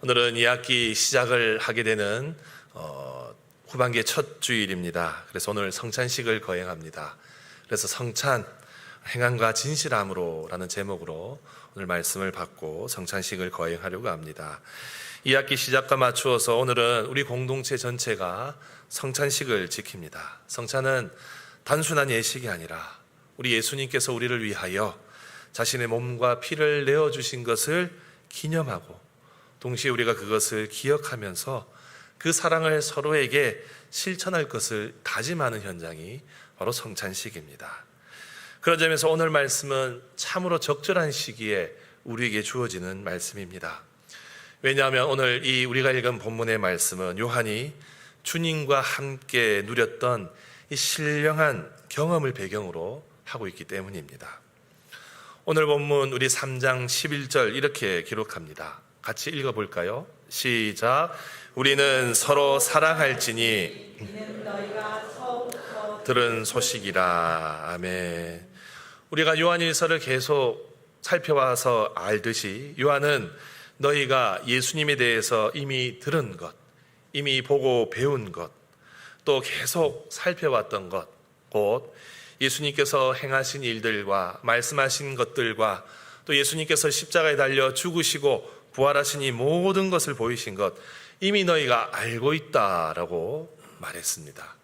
오늘은 2학기 시작을 하게 되는 후반기의 첫 주일입니다. 그래서 오늘 성찬식을 거행합니다. 그래서 성찬, 행함과 진실함으로 라는 제목으로 오늘 말씀을 받고 성찬식을 거행하려고 합니다. 2학기 시작과 맞추어서 오늘은 우리 공동체 전체가 성찬식을 지킵니다. 성찬은 단순한 예식이 아니라 우리 예수님께서 우리를 위하여 자신의 몸과 피를 내어주신 것을 기념하고 동시에 우리가 그것을 기억하면서 그 사랑을 서로에게 실천할 것을 다짐하는 현장이 바로 성찬식입니다. 그런 점에서 오늘 말씀은 참으로 적절한 시기에 우리에게 주어지는 말씀입니다. 왜냐하면 오늘 이 우리가 읽은 본문의 말씀은 요한이 주님과 함께 누렸던 이 신령한 경험을 배경으로 하고 있기 때문입니다. 오늘 본문 우리 3장 11절 이렇게 기록합니다. 같이 읽어볼까요? 시작. 우리는 서로 사랑할지니 들은 소식이라. 아멘. 우리가 요한일서를 계속 살펴와서 알듯이 요한은 너희가 예수님에 대해서 이미 들은 것, 이미 보고 배운 것, 또 계속 살펴왔던 것, 곧 예수님께서 행하신 일들과 말씀하신 것들과 또 예수님께서 십자가에 달려 죽으시고 부활하신 이 모든 것을 보이신 것 이미 너희가 알고 있다라고 말했습니다.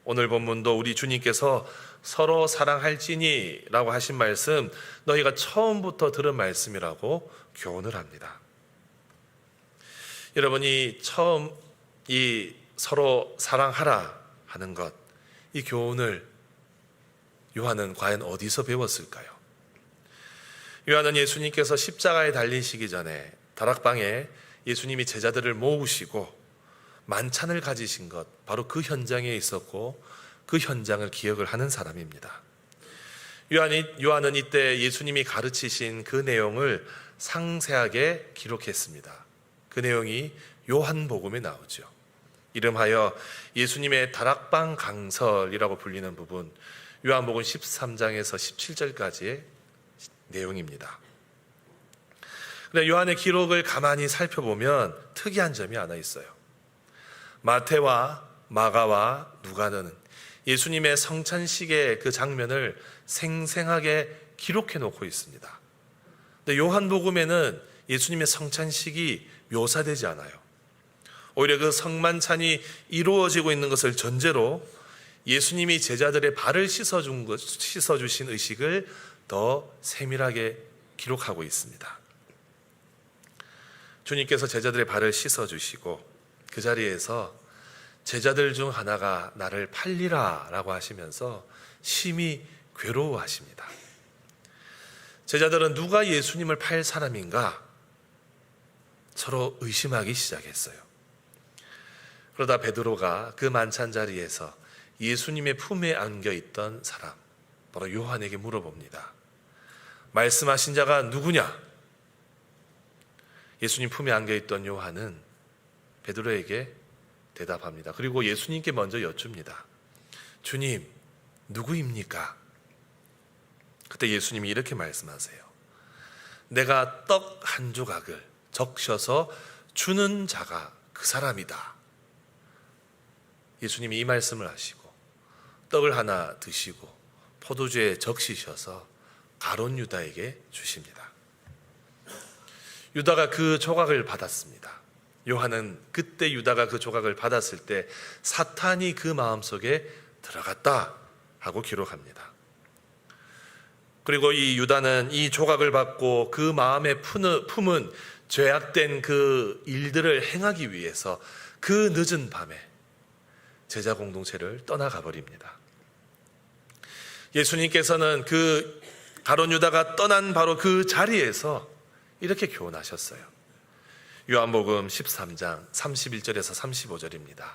오늘 본문도 우리 주님께서 서로 사랑할지니 라고 하신 말씀 너희가 처음부터 들은 말씀이라고 교훈을 합니다. 여러분이 처음 이 서로 사랑하라 하는 것, 이 교훈을 요한은 과연 어디서 배웠을까요? 요한은 예수님께서 십자가에 달리시기 전에 다락방에 예수님이 제자들을 모으시고 만찬을 가지신 것, 바로 그 현장에 있었고 그 현장을 기억을 하는 사람입니다. 요한은 이때 예수님이 가르치신 그 내용을 상세하게 기록했습니다. 그 내용이 요한복음에 나오죠. 이름하여 예수님의 다락방 강설이라고 불리는 부분, 요한복음 13장에서 17절까지의 내용입니다. 그런데 요한의 기록을 가만히 살펴보면 특이한 점이 하나 있어요. 마태와 마가와 누가는 예수님의 성찬식의 그 장면을 생생하게 기록해 놓고 있습니다. 근데 요한복음에는 예수님의 성찬식이 묘사되지 않아요. 오히려 그 성만찬이 이루어지고 있는 것을 전제로 예수님이 제자들의 발을 씻어주신 의식을 더 세밀하게 기록하고 있습니다. 주님께서 제자들의 발을 씻어주시고 그 자리에서 제자들 중 하나가 나를 팔리라 라고 하시면서 심히 괴로워하십니다. 제자들은 누가 예수님을 팔 사람인가 서로 의심하기 시작했어요. 그러다 베드로가 그 만찬 자리에서 예수님의 품에 안겨있던 사람, 바로 요한에게 물어봅니다. 말씀하신 자가 누구냐? 예수님 품에 안겨있던 요한은 베드로에게 대답합니다. 그리고 예수님께 먼저 여쭙니다. 주님, 누구입니까? 그때 예수님이 이렇게 말씀하세요. 내가 떡 한 조각을 적셔서 주는 자가 그 사람이다. 예수님이 이 말씀을 하시고 떡을 하나 드시고 포도주에 적시셔서 가룟 유다에게 주십니다. 유다가 그 조각을 받았습니다. 요한은 그때 유다가 그 조각을 받았을 때 사탄이 그 마음속에 들어갔다 하고 기록합니다. 그리고 이 유다는 이 조각을 받고 그 마음에 품은 죄악된 그 일들을 행하기 위해서 그 늦은 밤에 제자 공동체를 떠나가 버립니다. 예수님께서는 그 가룟 유다가 떠난 바로 그 자리에서 이렇게 교훈하셨어요. 요한복음 13장 31절에서 35절입니다.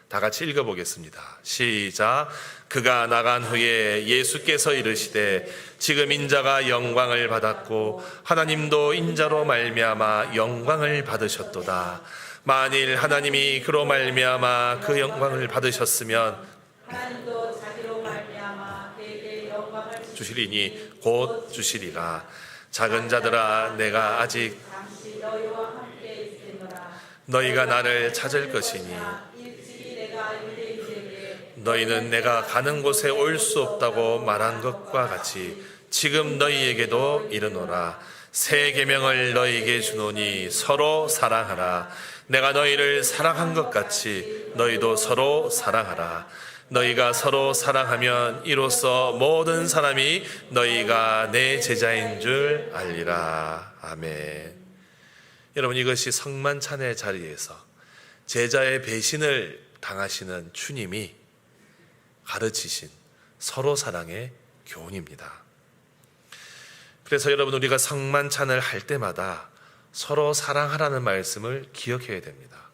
다 같이 읽어보겠습니다. 시작. 그가 나간 후에 예수께서 이르시되 지금 인자가 영광을 받았고 하나님도 인자로 말미암아 영광을 받으셨도다. 만일 하나님이 그로 말미암아 그 영광을 받으셨으면 하나님도 자기로 말미암아 그에게 영광을 주시리니 곧 주시리라. 작은 자들아 내가 아직 잠시 너희와 함께 있으노라. 너희가 나를 찾을 것이니 일찍이 내가 유대인에게 너희는 내가 가는 곳에 올 수 없다고 말한 것과 같이 지금 너희에게도 이르노라. 새 계명을 너희에게 주노니 서로 사랑하라. 내가 너희를 사랑한 것 같이 너희도 서로 사랑하라. 너희가 서로 사랑하면 이로써 모든 사람이 너희가 내 제자인 줄 알리라. 아멘. 여러분, 이것이 성만찬의 자리에서 제자의 배신을 당하시는 주님이 가르치신 서로 사랑의 교훈입니다. 그래서 여러분, 우리가 성만찬을 할 때마다 서로 사랑하라는 말씀을 기억해야 됩니다.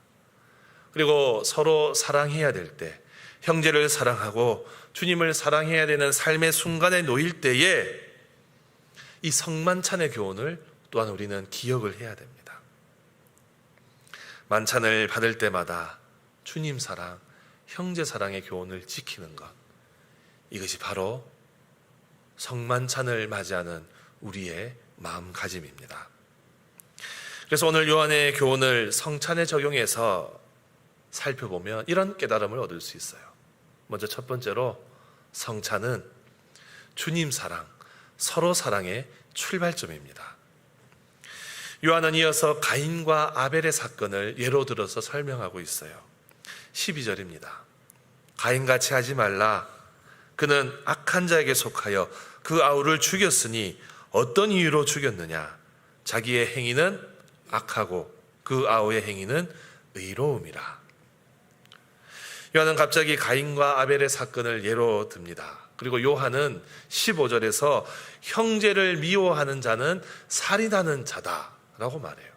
그리고 서로 사랑해야 될 때, 형제를 사랑하고 주님을 사랑해야 되는 삶의 순간에 놓일 때에 이 성만찬의 교훈을 또한 우리는 기억을 해야 됩니다. 만찬을 받을 때마다 주님 사랑, 형제 사랑의 교훈을 지키는 것, 이것이 바로 성만찬을 맞이하는 우리의 마음가짐입니다. 그래서 오늘 요한의 교훈을 성찬에 적용해서 살펴보면 이런 깨달음을 얻을 수 있어요. 먼저 첫 번째로, 성찬은 주님 사랑, 서로 사랑의 출발점입니다. 요한은 이어서 가인과 아벨의 사건을 예로 들어서 설명하고 있어요. 12절입니다. 가인같이 하지 말라. 그는 악한 자에게 속하여 그 아우를 죽였으니 어떤 이유로 죽였느냐? 자기의 행위는 악하고 그 아우의 행위는 의로움이라. 요한은 갑자기 가인과 아벨의 사건을 예로 듭니다. 그리고 요한은 15절에서 형제를 미워하는 자는 살인하는 자다라고 말해요.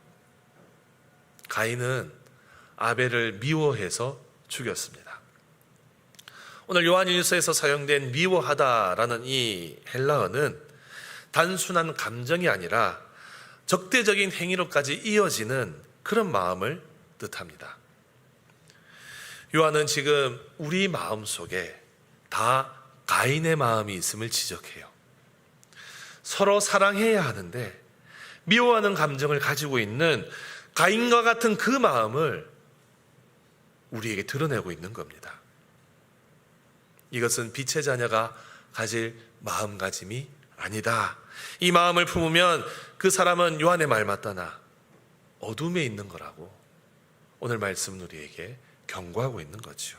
가인은 아벨을 미워해서 죽였습니다. 오늘 요한일서에서 사용된 미워하다라는 이 헬라어는 단순한 감정이 아니라 적대적인 행위로까지 이어지는 그런 마음을 뜻합니다. 요한은 지금 우리 마음 속에 다 가인의 마음이 있음을 지적해요. 서로 사랑해야 하는데 미워하는 감정을 가지고 있는 가인과 같은 그 마음을 우리에게 드러내고 있는 겁니다. 이것은 빛의 자녀가 가질 마음가짐이 아니다. 이 마음을 품으면 그 사람은 요한의 말 맞다나 어둠에 있는 거라고 오늘 말씀은 우리에게 경고하고 있는 거죠.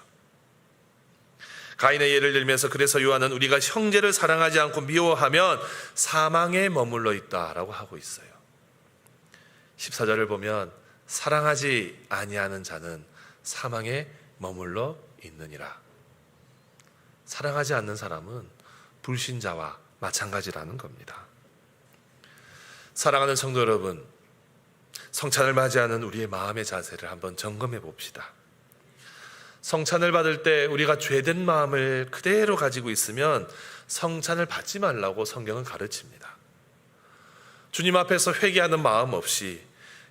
가인의 예를 들면서 그래서 요한은 우리가 형제를 사랑하지 않고 미워하면 사망에 머물러 있다라고 하고 있어요. 14절을 보면 사랑하지 아니하는 자는 사망에 머물러 있느니라. 사랑하지 않는 사람은 불신자와 마찬가지라는 겁니다. 사랑하는 성도 여러분, 성찬을 맞이하는 우리의 마음의 자세를 한번 점검해 봅시다. 성찬을 받을 때 우리가 죄된 마음을 그대로 가지고 있으면 성찬을 받지 말라고 성경은 가르칩니다. 주님 앞에서 회개하는 마음 없이,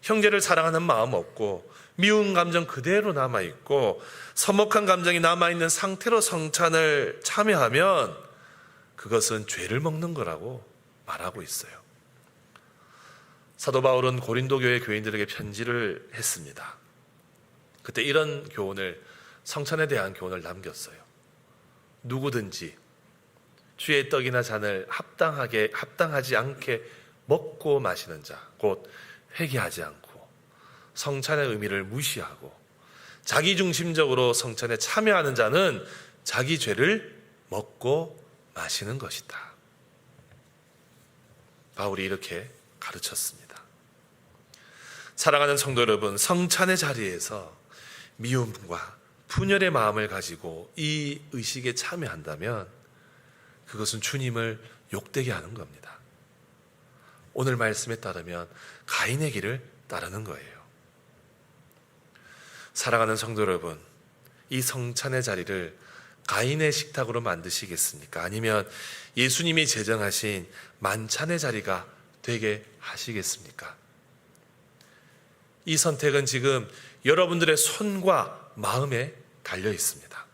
형제를 사랑하는 마음 없고, 미운 감정 그대로 남아있고 서먹한 감정이 남아있는 상태로 성찬을 참여하면 그것은 죄를 먹는 거라고 말하고 있어요. 사도 바울은 고린도 교회 교인들에게 편지를 했습니다. 그때 이런 교훈을, 성찬에 대한 교훈을 남겼어요. 누구든지 주의 떡이나 잔을 합당하지 않게 먹고 마시는 자, 곧 회개하지 않고 성찬의 의미를 무시하고 자기중심적으로 성찬에 참여하는 자는 자기 죄를 먹고 마시는 것이다. 바울이 이렇게 가르쳤습니다. 사랑하는 성도 여러분, 성찬의 자리에서 미움과 분열의 마음을 가지고 이 의식에 참여한다면 그것은 주님을 욕되게 하는 겁니다. 오늘 말씀에 따르면 가인의 길을 따르는 거예요. 사랑하는 성도 여러분, 이 성찬의 자리를 가인의 식탁으로 만드시겠습니까? 아니면 예수님이 제정하신 만찬의 자리가 되게 하시겠습니까? 이 선택은 지금 여러분들의 손과 마음에 달려 있습니다.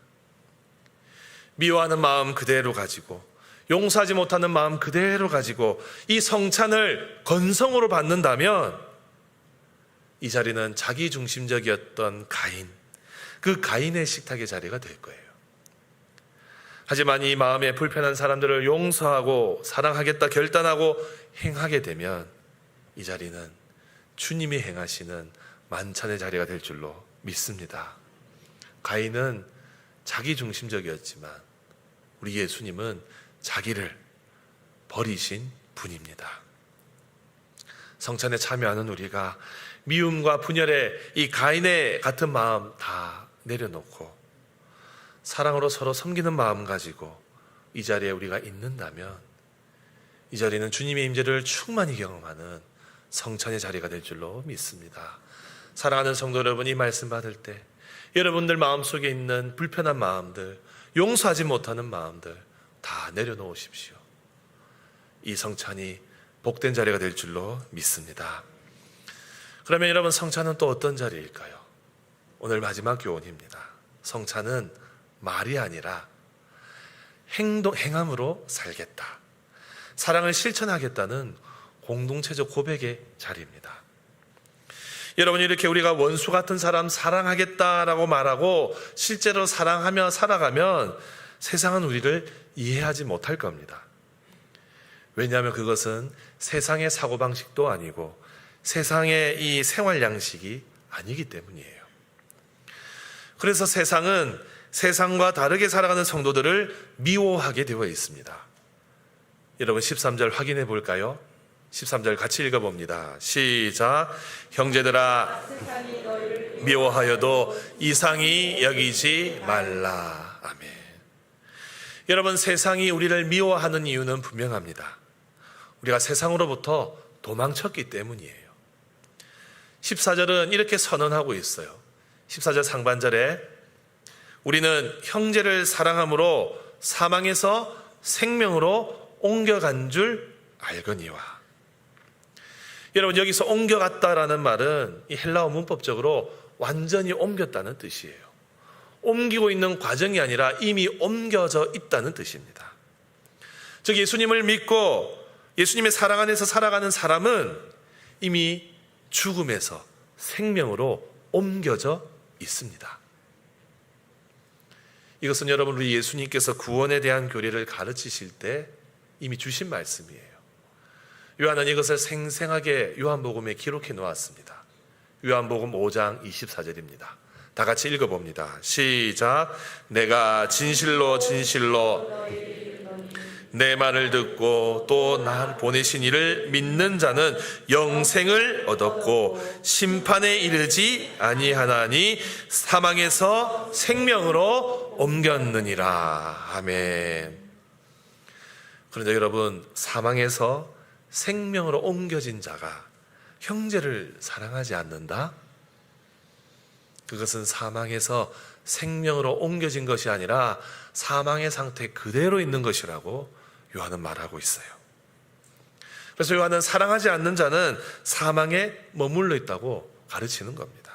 미워하는 마음 그대로 가지고, 용서하지 못하는 마음 그대로 가지고 이 성찬을 건성으로 받는다면 이 자리는 자기 중심적이었던 가인, 그 가인의 식탁의 자리가 될 거예요. 하지만 이 마음에 불편한 사람들을 용서하고 사랑하겠다 결단하고 행하게 되면 이 자리는 주님이 행하시는 만찬의 자리가 될 줄로 믿습니다. 가인은 자기 중심적이었지만 우리 예수님은 자기를 버리신 분입니다. 성찬에 참여하는 우리가 미움과 분열의 이 가인의 같은 마음 다 내려놓고 사랑으로 서로 섬기는 마음 가지고 이 자리에 우리가 있는다면 이 자리는 주님의 임재를 충만히 경험하는 성찬의 자리가 될 줄로 믿습니다. 사랑하는 성도 여러분, 이 말씀 받을 때 여러분들 마음속에 있는 불편한 마음들, 용서하지 못하는 마음들 다 내려놓으십시오. 이 성찬이 복된 자리가 될 줄로 믿습니다. 그러면 여러분, 성찬은 또 어떤 자리일까요? 오늘 마지막 교훈입니다. 성찬은 말이 아니라 행함으로 살겠다, 사랑을 실천하겠다는 공동체적 고백의 자리입니다. 여러분, 이렇게 우리가 원수 같은 사람 사랑하겠다라고 말하고 실제로 사랑하며 살아가면 세상은 우리를 이해하지 못할 겁니다. 왜냐하면 그것은 세상의 사고방식도 아니고 세상의 이 생활 양식이 아니기 때문이에요. 그래서 세상은 세상과 다르게 살아가는 성도들을 미워하게 되어 있습니다. 여러분, 13절 확인해 볼까요? 13절 같이 읽어봅니다. 시작. 형제들아, 세상이 너희를 미워하여도 이상히 여기지 말라. 아멘. 여러분, 세상이 우리를 미워하는 이유는 분명합니다. 우리가 세상으로부터 도망쳤기 때문이에요. 14절은 이렇게 선언하고 있어요. 14절 상반절에 우리는 형제를 사랑함으로 사망에서 생명으로 옮겨간 줄 알거니와. 여러분, 여기서 옮겨갔다라는 말은 이 헬라어 문법적으로 완전히 옮겼다는 뜻이에요. 옮기고 있는 과정이 아니라 이미 옮겨져 있다는 뜻입니다. 즉, 예수님을 믿고 예수님의 사랑 안에서 살아가는 사람은 이미 죽음에서 생명으로 옮겨져 있습니다. 이것은 여러분, 우리 예수님께서 구원에 대한 교리를 가르치실 때 이미 주신 말씀이에요. 요한은 이것을 생생하게 요한복음에 기록해 놓았습니다. 요한복음 5장 24절입니다. 다 같이 읽어봅니다. 시작. 내가 진실로 진실로 내 말을 듣고 또 나 보내신 이를 믿는 자는 영생을 얻었고 심판에 이르지 아니하나니 사망에서 생명으로 옮겼느니라. 아멘. 그런데 여러분, 사망에서 생명으로 옮겨진 자가 형제를 사랑하지 않는다? 그것은 사망에서 생명으로 옮겨진 것이 아니라 사망의 상태 그대로 있는 것이라고 요한은 말하고 있어요. 그래서 요한은 사랑하지 않는 자는 사망에 머물러 있다고 가르치는 겁니다.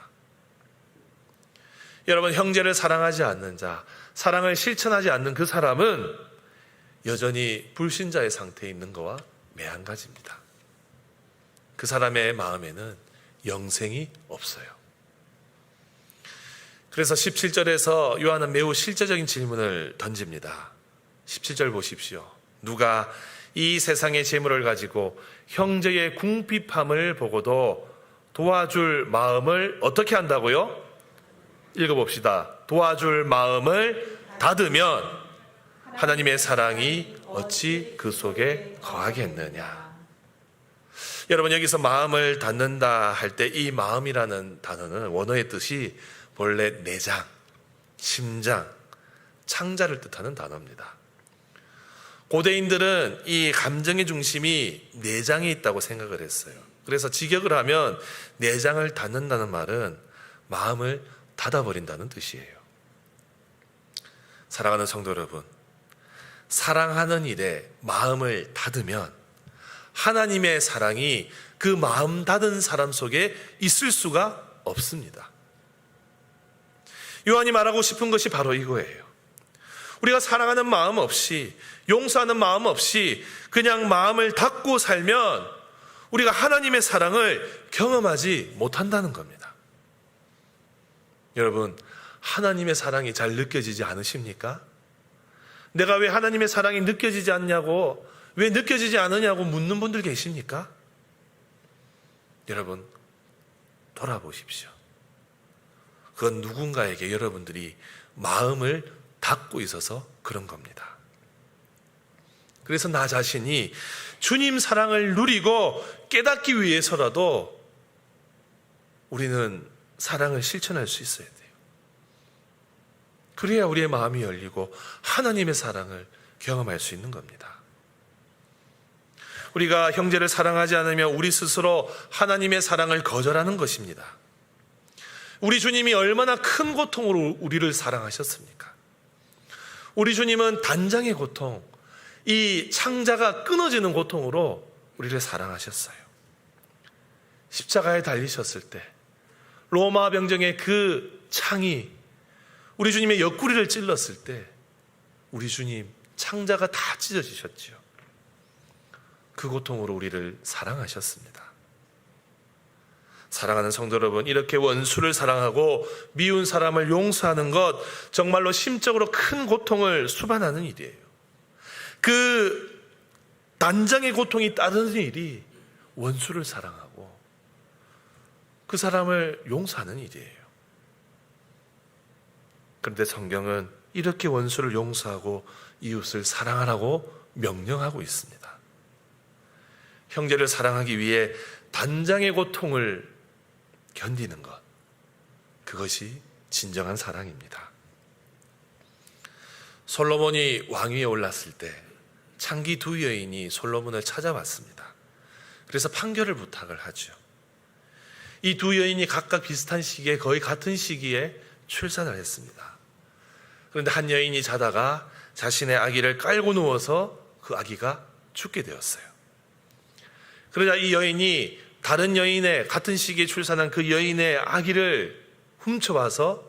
여러분, 형제를 사랑하지 않는 자, 사랑을 실천하지 않는 그 사람은 여전히 불신자의 상태에 있는 것과 매한가지입니다. 그 사람의 마음에는 영생이 없어요. 그래서 17절에서 요한은 매우 실제적인 질문을 던집니다. 17절 보십시오. 누가 이 세상의 재물을 가지고 형제의 궁핍함을 보고도 도와줄 마음을 어떻게 한다고요? 읽어봅시다. 도와줄 마음을 닫으면 하나님의 사랑이 어찌 그 속에 거하겠느냐. 여러분, 여기서 마음을 닫는다 할 때 이 마음이라는 단어는 원어의 뜻이 본래 내장, 심장, 창자를 뜻하는 단어입니다. 고대인들은 이 감정의 중심이 내장에 있다고 생각을 했어요. 그래서 직역을 하면 내장을 닫는다는 말은 마음을 닫아버린다는 뜻이에요. 사랑하는 성도 여러분, 사랑하는 일에 마음을 닫으면 하나님의 사랑이 그 마음 닫은 사람 속에 있을 수가 없습니다. 요한이 말하고 싶은 것이 바로 이거예요. 우리가 사랑하는 마음 없이, 용서하는 마음 없이 그냥 마음을 닫고 살면 우리가 하나님의 사랑을 경험하지 못한다는 겁니다. 여러분, 하나님의 사랑이 잘 느껴지지 않으십니까? 내가 왜 하나님의 사랑이 느껴지지 않냐고, 왜 느껴지지 않느냐고 묻는 분들 계십니까? 여러분, 돌아보십시오. 그건 누군가에게 여러분들이 마음을 닫고 있어서 그런 겁니다. 그래서 나 자신이 주님 사랑을 누리고 깨닫기 위해서라도 우리는 사랑을 실천할 수 있어야 돼요. 그래야 우리의 마음이 열리고 하나님의 사랑을 경험할 수 있는 겁니다. 우리가 형제를 사랑하지 않으면 우리 스스로 하나님의 사랑을 거절하는 것입니다. 우리 주님이 얼마나 큰 고통으로 우리를 사랑하셨습니까? 우리 주님은 단장의 고통, 이 창자가 끊어지는 고통으로 우리를 사랑하셨어요. 십자가에 달리셨을 때 로마 병정의 그 창이 우리 주님의 옆구리를 찔렀을 때 우리 주님 창자가 다 찢어지셨지요. 그 고통으로 우리를 사랑하셨습니다. 사랑하는 성도 여러분, 이렇게 원수를 사랑하고 미운 사람을 용서하는 것, 정말로 심적으로 큰 고통을 수반하는 일이에요. 그 단장의 고통이 따르는 일이 원수를 사랑하고 그 사람을 용서하는 일이에요. 그런데 성경은 이렇게 원수를 용서하고 이웃을 사랑하라고 명령하고 있습니다. 형제를 사랑하기 위해 단장의 고통을 견디는 것, 그것이 진정한 사랑입니다. 솔로몬이 왕위에 올랐을 때 창기 두 여인이 솔로몬을 찾아왔습니다. 그래서 판결을 부탁을 하죠. 이 두 여인이 각각 비슷한 시기에, 거의 같은 시기에 출산을 했습니다. 그런데 한 여인이 자다가 자신의 아기를 깔고 누워서 그 아기가 죽게 되었어요. 그러자 이 여인이 다른 여인의, 같은 시기에 출산한 그 여인의 아기를 훔쳐와서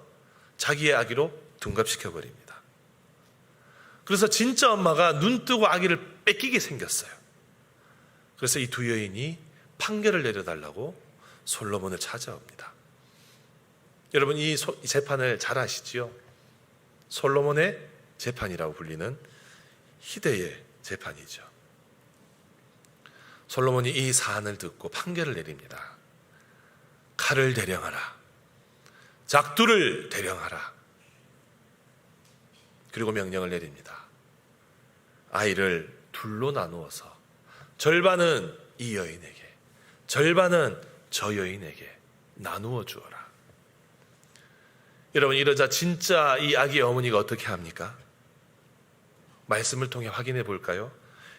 자기의 아기로 둔갑시켜버립니다. 그래서 진짜 엄마가 눈 뜨고 아기를 뺏기게 생겼어요. 그래서 이 두 여인이 판결을 내려달라고 솔로몬을 찾아옵니다. 여러분, 이 재판을 잘 아시지요? 솔로몬의 재판이라고 불리는 희대의 재판이죠. 솔로몬이 이 사안을 듣고 판결을 내립니다. 칼을 대령하라. 작두를 대령하라. 그리고 명령을 내립니다. 아이를 둘로 나누어서 절반은 이 여인에게, 절반은 저 여인에게 나누어 주어라. 여러분, 이러자 진짜 이 아기의 어머니가 어떻게 합니까? 말씀을 통해 확인해 볼까요?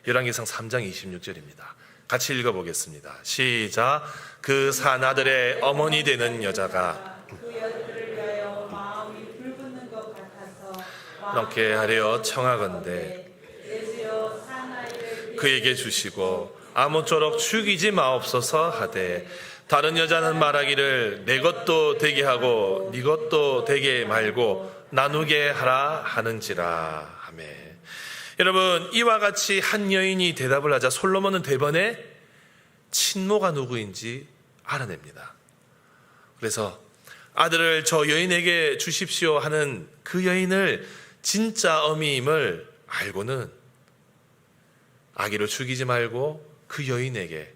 열왕기상 3장 26절입니다. 같이 읽어보겠습니다. 시작. 그 산 아들의 어머니 되는 여자가 그 여자를 위하여 마음이 불붙는 것 같아서 넣게 하려 청하건대 예수여 사나이를 그에게 주시고 아무쪼록 죽이지 마옵소서 하되 다른 여자는 말하기를 내 것도 되게 하고 네 것도 되게 말고 나누게 하라 하는지라 하매. 여러분, 이와 같이 한 여인이 대답을 하자 솔로몬은 대번에 친모가 누구인지 알아냅니다. 그래서 아들을 저 여인에게 주십시오 하는 그 여인을 진짜 어미임을 알고는 아기를 죽이지 말고 그 여인에게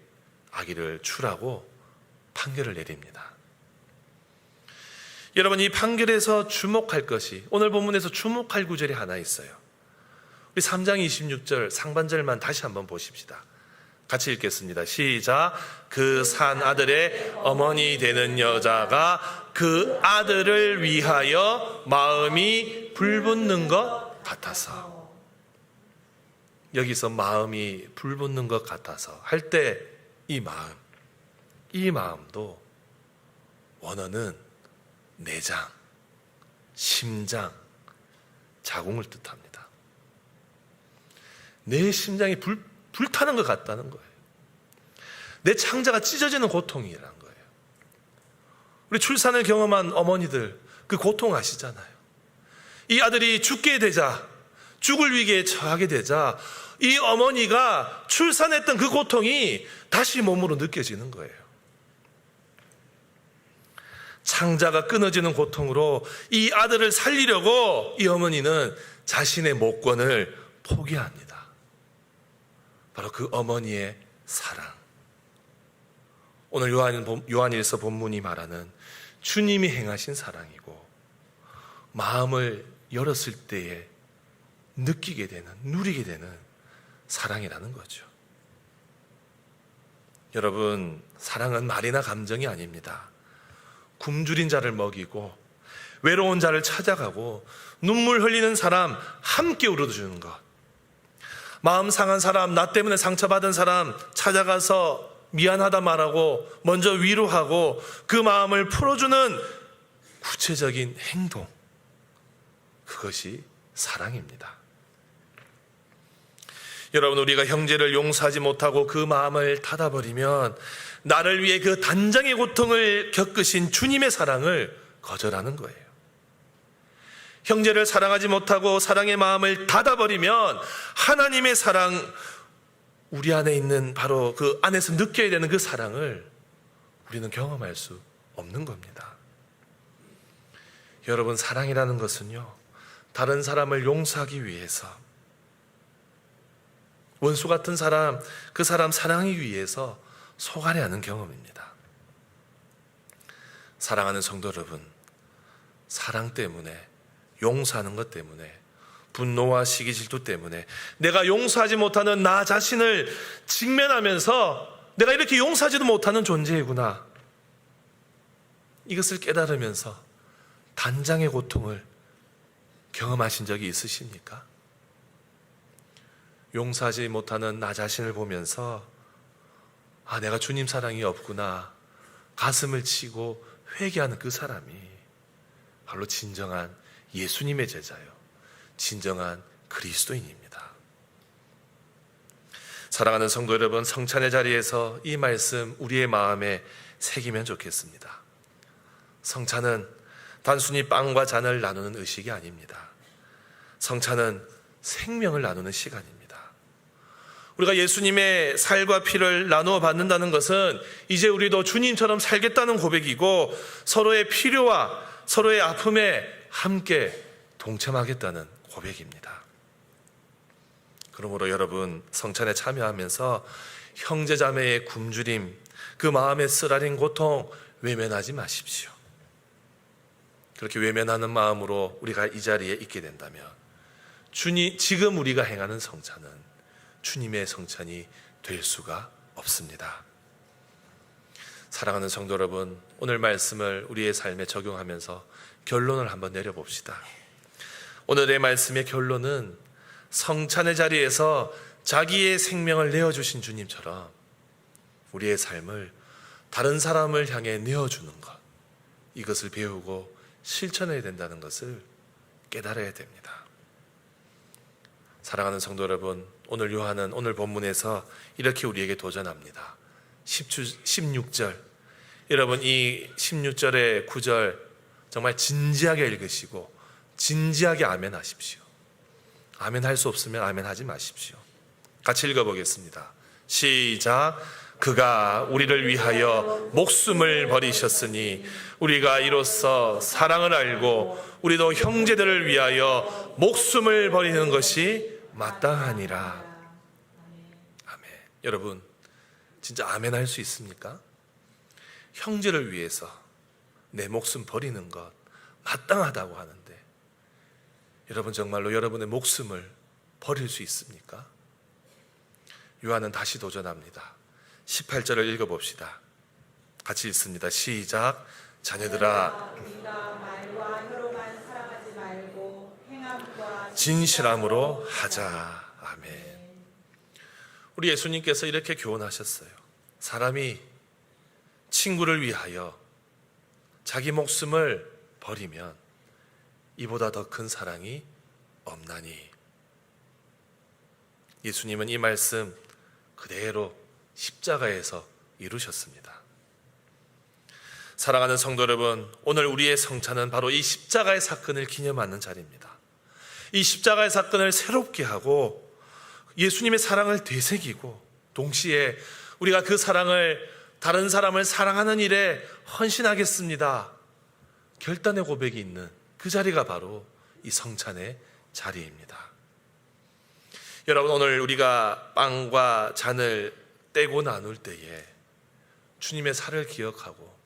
아기를 주라고 판결을 내립니다. 여러분, 이 판결에서 주목할 것이, 오늘 본문에서 주목할 구절이 하나 있어요. 우리 3장 26절 상반절만 다시 한번 보십시다. 같이 읽겠습니다. 시작. 그 산 아들의 어머니 되는 여자가 그 아들을 위하여 마음이 불붙는 것 같아서. 여기서 마음이 불붙는 것 같아서 할 때 이 마음도 원어는 내장, 심장, 자궁을 뜻합니다. 내 심장이 불타는 것 같다는 거예요. 내 창자가 찢어지는 고통이라는 거예요. 우리 출산을 경험한 어머니들 그 고통 아시잖아요. 이 아들이 죽게 되자 죽을 위기에 처하게 되자 이 어머니가 출산했던 그 고통이 다시 몸으로 느껴지는 거예요. 창자가 끊어지는 고통으로 이 아들을 살리려고 이 어머니는 자신의 목권을 포기합니다. 바로 그 어머니의 사랑. 오늘 요한일서 본문이 말하는 주님이 행하신 사랑이고, 마음을 열었을 때에 느끼게 되는, 누리게 되는 사랑이라는 거죠. 여러분, 사랑은 말이나 감정이 아닙니다. 굶주린 자를 먹이고 외로운 자를 찾아가고 눈물 흘리는 사람 함께 울어주는 것, 마음 상한 사람, 나 때문에 상처받은 사람 찾아가서 미안하다 말하고 먼저 위로하고 그 마음을 풀어주는 구체적인 행동, 그것이 사랑입니다. 여러분, 우리가 형제를 용서하지 못하고 그 마음을 닫아버리면 나를 위해 그 단장의 고통을 겪으신 주님의 사랑을 거절하는 거예요. 형제를 사랑하지 못하고 사랑의 마음을 닫아버리면 하나님의 사랑, 우리 안에 있는 바로 그 안에서 느껴야 되는 그 사랑을 우리는 경험할 수 없는 겁니다. 여러분, 사랑이라는 것은요, 다른 사람을 용서하기 위해서, 원수 같은 사람, 그 사람 사랑하기 위해서 속안에 하는 경험입니다. 사랑하는 성도 여러분, 사랑 때문에, 용서하는 것 때문에, 분노와 시기 질투 때문에 내가 용서하지 못하는 나 자신을 직면하면서 내가 이렇게 용서하지도 못하는 존재이구나, 이것을 깨달으면서 단장의 고통을 경험하신 적이 있으십니까? 용서하지 못하는 나 자신을 보면서 아, 내가 주님 사랑이 없구나, 가슴을 치고 회개하는 그 사람이 바로 진정한 예수님의 제자요, 진정한 그리스도인입니다. 사랑하는 성도 여러분, 성찬의 자리에서 이 말씀 우리의 마음에 새기면 좋겠습니다. 성찬은 단순히 빵과 잔을 나누는 의식이 아닙니다. 성찬은 생명을 나누는 시간입니다. 우리가 예수님의 살과 피를 나누어 받는다는 것은 이제 우리도 주님처럼 살겠다는 고백이고, 서로의 필요와 서로의 아픔에 함께 동참하겠다는 고백입니다. 그러므로 여러분, 성찬에 참여하면서 형제자매의 굶주림, 그 마음의 쓰라린 고통 외면하지 마십시오. 그렇게 외면하는 마음으로 우리가 이 자리에 있게 된다면 지금 우리가 행하는 성찬은 주님의 성찬이 될 수가 없습니다. 사랑하는 성도 여러분, 오늘 말씀을 우리의 삶에 적용하면서 결론을 한번 내려봅시다. 오늘의 말씀의 결론은 성찬의 자리에서 자기의 생명을 내어주신 주님처럼 우리의 삶을 다른 사람을 향해 내어주는 것, 이것을 배우고 실천해야 된다는 것을 깨달아야 됩니다. 사랑하는 성도 여러분, 오늘 요한은 오늘 본문에서 이렇게 우리에게 도전합니다. 16절, 여러분 이 16절의 구절 정말 진지하게 읽으시고 진지하게 아멘 하십시오. 아멘 할 수 없으면 아멘 하지 마십시오. 같이 읽어보겠습니다. 시작. 그가 우리를 위하여 목숨을 버리셨으니 우리가 이로써 사랑을 알고 우리도 형제들을 위하여 목숨을 버리는 것이 마땅하니라. 아멘. 여러분, 진짜 아멘 할 수 있습니까? 형제를 위해서 내 목숨 버리는 것 마땅하다고 하는데, 여러분 정말로 여러분의 목숨을 버릴 수 있습니까? 요한은 다시 도전합니다. 18절을 읽어봅시다. 같이 읽습니다. 시작. 자녀들아, 진실함으로 하자. 아멘. 우리 예수님께서 이렇게 교훈하셨어요. 사람이 친구를 위하여 자기 목숨을 버리면 이보다 더 큰 사랑이 없나니. 예수님은 이 말씀 그대로 십자가에서 이루셨습니다. 사랑하는 성도 여러분, 오늘 우리의 성찬은 바로 이 십자가의 사건을 기념하는 자리입니다. 이 십자가의 사건을 새롭게 하고 예수님의 사랑을 되새기고 동시에 우리가 그 사랑을 다른 사람을 사랑하는 일에 헌신하겠습니다. 결단의 고백이 있는 그 자리가 바로 이 성찬의 자리입니다. 여러분, 오늘 우리가 빵과 잔을 떼고 나눌 때에 주님의 살을 기억하고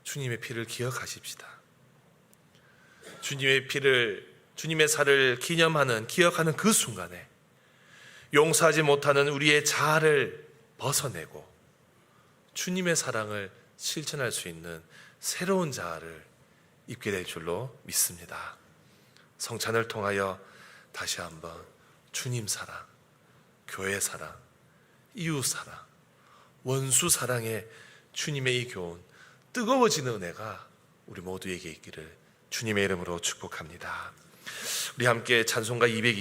주님의 피를 기억하십시다. 주님의 살을 기억하는 그 순간에 용서하지 못하는 우리의 자아를 벗어내고 주님의 사랑을 실천할 수 있는 새로운 자아를 입게 될 줄로 믿습니다. 성찬을 통하여 다시 한번 주님 사랑, 교회 사랑, 이웃 사랑, 원수 사랑에 주님의 이 교훈, 뜨거워지는 은혜가 우리 모두에게 있기를 주님의 이름으로 축복합니다. 우리 함께 찬송가 220